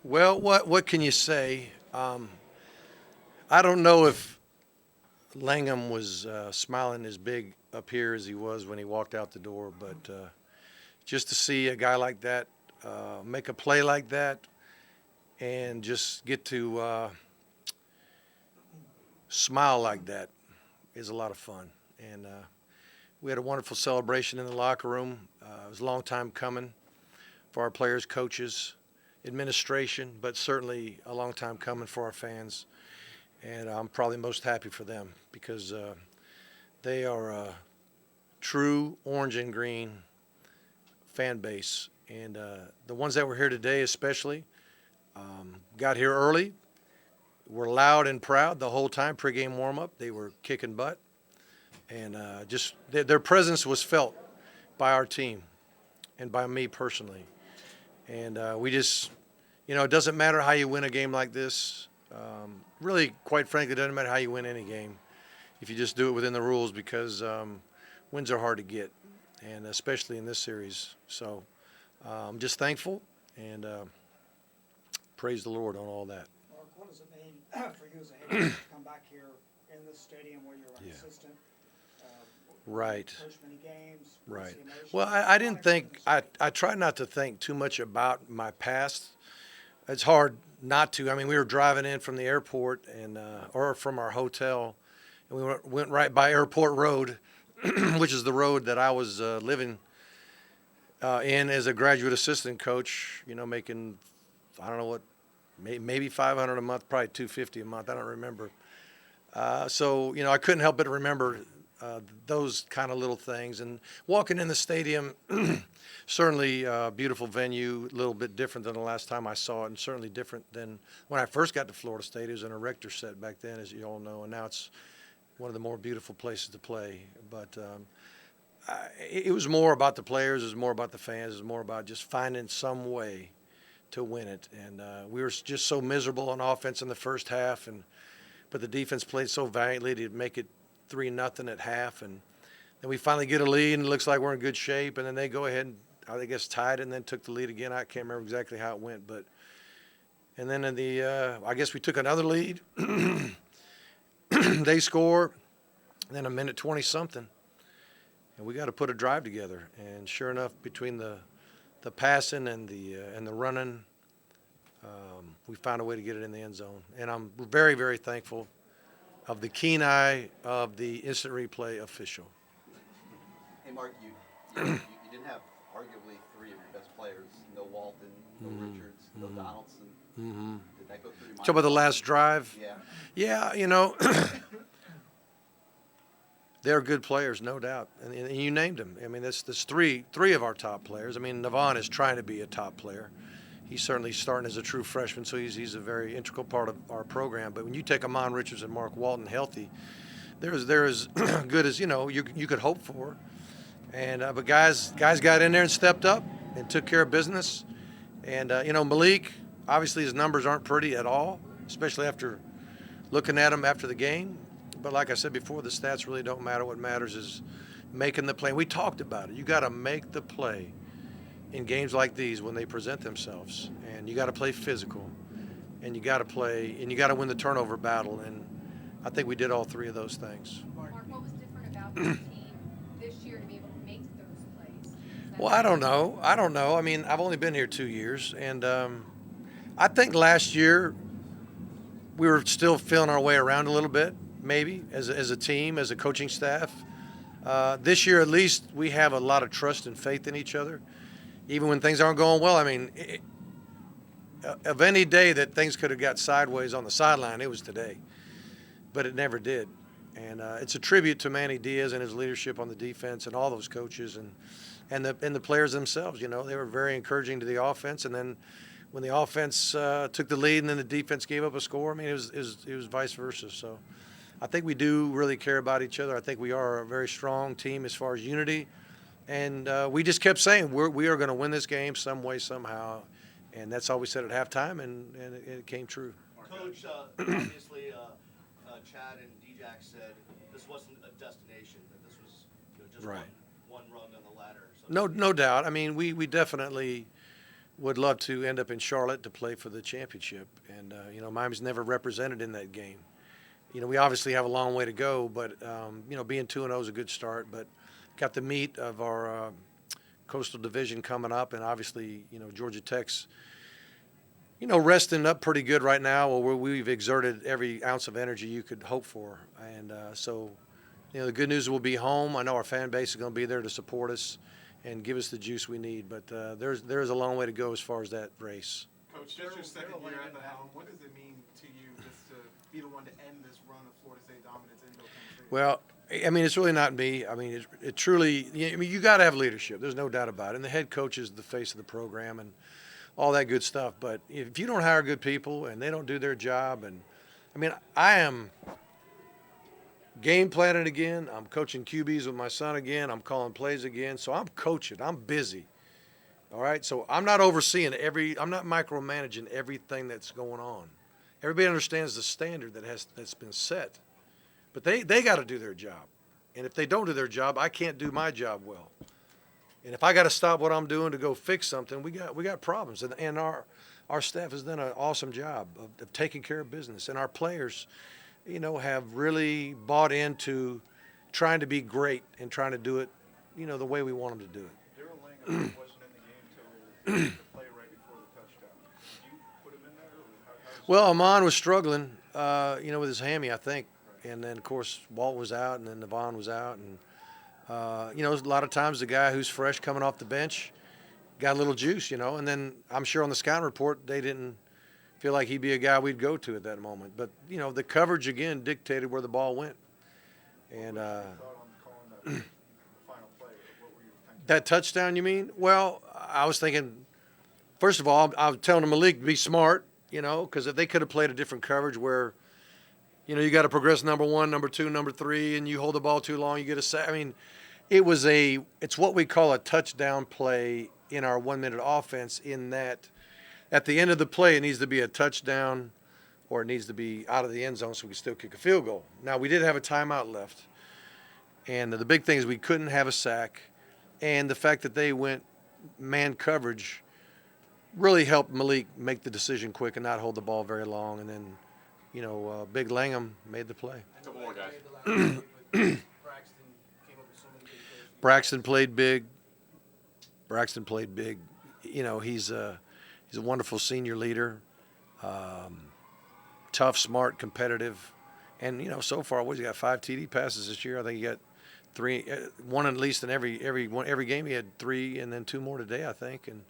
Well, what can you say? I don't know if Langham was smiling as big up here as he was when he walked out the door, but just to see a guy like that make a play like that and just get to smile like that is a lot of fun. And we had a wonderful celebration in the locker room. It was a long time coming for our players, coaches, administration, but certainly a long time coming for our fans. And I'm probably most happy for them because they are a true orange and green fan base. And the ones that were here today especially got here early, were loud and proud the whole time, pregame warm-up. They were kicking butt. And just their presence was felt by our team and by me personally. And we just, it doesn't matter how you win a game like this. Really, quite frankly, it doesn't matter how you win any game if you just do it within the rules because wins are hard to get, and especially in this series. So I'm just thankful and praise the Lord on all that. Mark, what does it mean for you as a head coach to come back here in this stadium where you're an assistant? Right. Coach many games. Right. Well, I didn't think I try not to think too much about my past. It's hard not to. I mean, we were driving in from the airport and or from our hotel, and we went right by Airport Road, which is the road that I was living in as a graduate assistant coach. Making I don't know what, maybe $500 a month, probably $250 a month. I don't remember. So I couldn't help but remember those kind of little things. And walking in the stadium, certainly a beautiful venue, a little bit different than the last time I saw it, and certainly different than when I first got to Florida State. It was an erector set back then, as you all know, and now it's one of the more beautiful places to play. But it was more about the players, it was more about the fans, it was more about just finding some way to win it. And we were just so miserable on offense in the first half, but the defense played so valiantly to make it 3-0 at half, and then we finally get a lead, and it looks like we're in good shape. And then they go ahead and I guess tied, and then took the lead again. I can't remember exactly how it went, but and then in the I guess we took another lead. They score, and then a minute 20 something, and we got to put a drive together. And sure enough, between the passing and the running, we found a way to get it in the end zone. And I'm very, very thankful of the keen eye of the instant replay official. Hey, Mark, you didn't have arguably three of your best players. No Walton, no Richards, no Donaldson. Did that go through your mind? Talk about the last drive? Yeah. Yeah, they're good players, no doubt. And you named them. I mean, that's three of our top players. I mean, Navon is trying to be a top player. He's certainly starting as a true freshman, so he's a very integral part of our program. But when you take Amon Richards and Mark Walton healthy, they're as good as you could hope for. And but guys got in there and stepped up and took care of business. And Malik, obviously his numbers aren't pretty at all, especially after looking at him after the game. But like I said before, the stats really don't matter. What matters is making the play. We talked about it. You got to make the play in games like these when they present themselves, and you got to play physical, and you got to win the turnover battle. And I think we did all three of those things. Mark, what was different about the team this year to be able to make those plays? Well, I don't know. I mean, I've only been here 2 years, and I think last year we were still feeling our way around a little bit, maybe as a team, as a coaching staff. This year, at least, we have a lot of trust and faith in each other, even when things aren't going well. I mean, of any day that things could have got sideways on the sideline, it was today, but it never did. And it's a tribute to Manny Diaz and his leadership on the defense and all those coaches and the players themselves. They were very encouraging to the offense. And then when the offense took the lead and then the defense gave up a score, I mean, it was vice versa. So I think we do really care about each other. I think we are a very strong team as far as unity. And we just kept saying we are going to win this game some way, somehow. And that's all we said at halftime, and it came true. Coach, obviously, Chad and D-Jack said this wasn't a destination, that this was just right. one rung on the ladder. So No doubt. I mean, we definitely would love to end up in Charlotte to play for the championship. And, Miami's never represented in that game. We obviously have a long way to go, but, being 2-0 is a good start. But got the meat of our Coastal Division coming up, and obviously, Georgia Tech's, resting up pretty good right now, where we've exerted every ounce of energy you could hope for. And so, the good news, we'll be home. I know our fan base is going to be there to support us and give us the juice we need. But there's a long way to go as far as that race. Coach, just your second year at the helm, what does it mean to you just to be the one to end this run of Florida State dominance in Bill Penn State? Well, it's really not me. It truly, you got to have leadership. There's no doubt about it. And the head coach is the face of the program and all that good stuff. But if you don't hire good people and they don't do their job, I am game planning again. I'm coaching QBs with my son again. I'm calling plays again. So I'm coaching. I'm busy. All right. So I'm not overseeing I'm not micromanaging everything that's going on. Everybody understands the standard that's been set. But they got to do their job. And if they don't do their job, I can't do my job well. And if I got to stop what I'm doing to go fix something, we got problems. And our staff has done an awesome job of taking care of business. And our players, have really bought into trying to be great and trying to do it, the way we want them to do it. Daryl Langham wasn't in the game till the play right before the touchdown. Did you put him in there? Or Well, Amon was struggling, with his hammy, I think. And then, of course, Walt was out, and then Navon was out. And, a lot of times the guy who's fresh coming off the bench got a little juice, And then I'm sure on the scouting report they didn't feel like he'd be a guy we'd go to at that moment. But, the coverage, again, dictated where the ball went. And thought on calling that the final play? What were you thinking? that touchdown, you mean? Well, I was thinking, first of all, I was telling Malik to be smart, because if they could have played a different coverage where – you got to progress number 1, number 2, number 3, and you hold the ball too long, you get a sack. It's what we call a touchdown play in our 1-minute offense, in that at the end of the play, it needs to be a touchdown or it needs to be out of the end zone so we can still kick a field goal. Now, we did have a timeout left, and the big thing is we couldn't have a sack, and the fact that they went man coverage really helped Malik make the decision quick and not hold the ball very long, and then Big Langham made the play. Couple more guys. Braxton played big. He's a wonderful senior leader. Tough, smart, competitive. And, so far, he got 5 TD passes this year. I think he got 3, one at least in every game. He had 3 and then 2 more today, I think. And,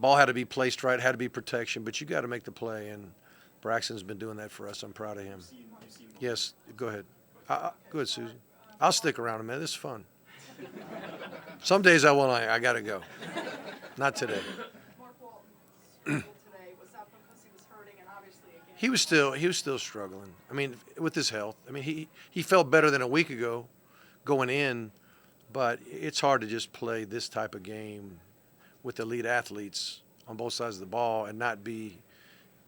ball had to be placed right, had to be protection, but you got to make the play. And Braxton's been doing that for us. I'm proud of him. Yes, go ahead. Go ahead, Susan. I'll stick around a minute. This is fun. Some days I got to go. Not today. Mark Walton struggled today. Was that because he was hurting and obviously again? He was still struggling. With his health. He felt better than a week ago going in, but it's hard to just play this type of game with elite athletes on both sides of the ball and not be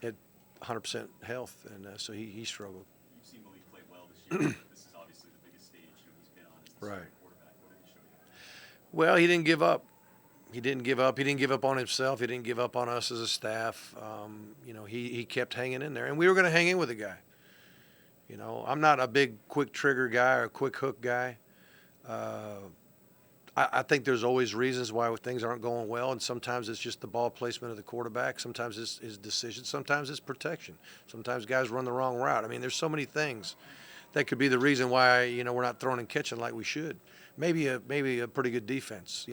at 100% health, and so he struggled. You've seen Malik play well this year, but this is obviously the biggest stage he's been on as the Right. starting quarterback. What did he show you? Well, he didn't give up. He didn't give up on himself. He didn't give up on us as a staff. He kept hanging in there, and we were going to hang in with the guy. I'm not a big quick trigger guy or quick hook guy. I think there's always reasons why things aren't going well, and sometimes it's just the ball placement of the quarterback. Sometimes it's his decision. Sometimes it's protection. Sometimes guys run the wrong route. there's so many things that could be the reason why we're not throwing and catching like we should. Maybe a pretty good defense,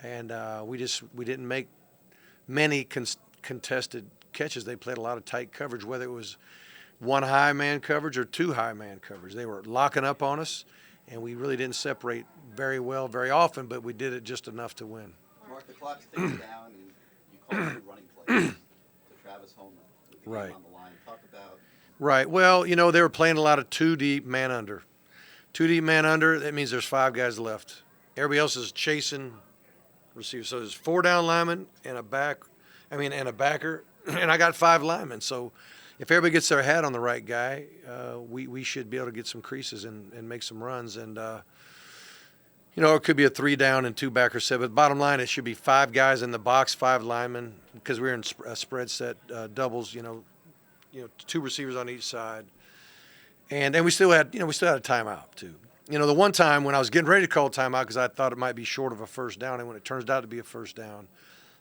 and we didn't make many contested catches. They played a lot of tight coverage, whether it was 1 high man coverage or 2 high man coverage. They were locking up on us, and we really didn't separate very well very often, but we did it just enough to win. Mark, the clock's ticking down, and you call 2 running plays to Travis Homer with the Right. game on the line. Talk about Right. Well, they were playing a lot of 2 deep man under. 2 deep man under, that means there's 5 guys left. Everybody else is chasing receivers. So there's 4 down linemen and a backer, and I got 5 linemen. So if everybody gets their hat on the right guy, we should be able to get some creases and make some runs. And You know, it could be a 3 down and 2 back or set, but bottom line, it should be 5 guys in the box, 5 linemen, because we're in a spread set, doubles, you know, 2 receivers on each side. And we still had, a timeout too. You know, the one time when I was getting ready to call a timeout because I thought it might be short of a first down, and when it turns out to be a first down,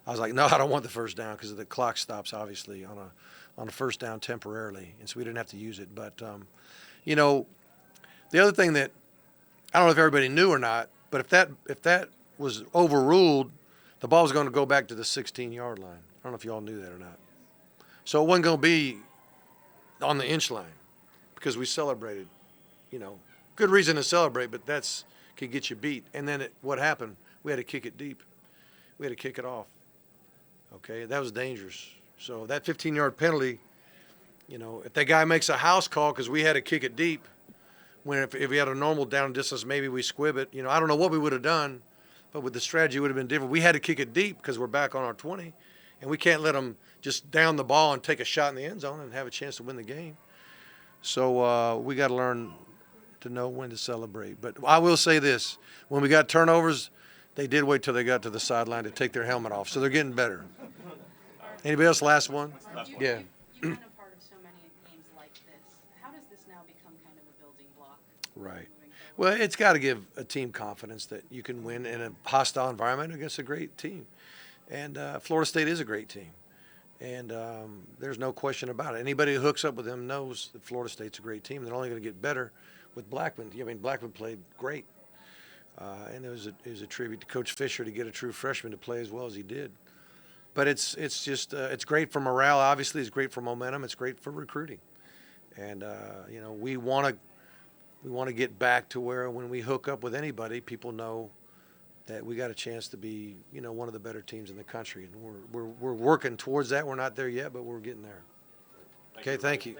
I was like, no, I don't want the first down because the clock stops obviously on a first down temporarily, and so we didn't have to use it. But you know, the other thing that I don't know if everybody knew or not, but if that was overruled, the ball was going to go back to the 16-yard line. I don't know if you all knew that or not. So it wasn't going to be on the inch line because we celebrated. You know, good reason to celebrate, but that's could get you beat. And then what happened? We had to kick it deep. We had to kick it off. Okay, that was dangerous. So that 15-yard penalty, you know, if that guy makes a house call because we had to kick it deep, when if we had a normal down distance, maybe we squib it. You know, I don't know what we would have done, but with the strategy, it would have been different. We had to kick it deep because we're back on our 20, and we can't let them just down the ball and take a shot in the end zone and have a chance to win the game. So we got to learn to know when to celebrate. But I will say this: when we got turnovers, they did wait till they got to the sideline to take their helmet off. So they're getting better. Anybody else? Last one? Yeah. You've been a part of so many games like this. How does this now become kind of a building block? Right. moving forward? Well, it's got to give a team confidence that you can win in a hostile environment against a great team. And Florida State is a great team. And there's no question about it. Anybody who hooks up with them knows that Florida State's a great team. They're only going to get better with Blackman. I mean, Blackman played great. And it was a tribute to Coach Fisher to get a true freshman to play as well as he did. But it's just it's great for morale. Obviously, it's great for momentum. It's great for recruiting. And you know, we want to get back to where when we hook up with anybody, people know that we got a chance to be, you know, one of the better teams in the country. And we're working towards that. We're not there yet, but we're getting there. Okay, thank you.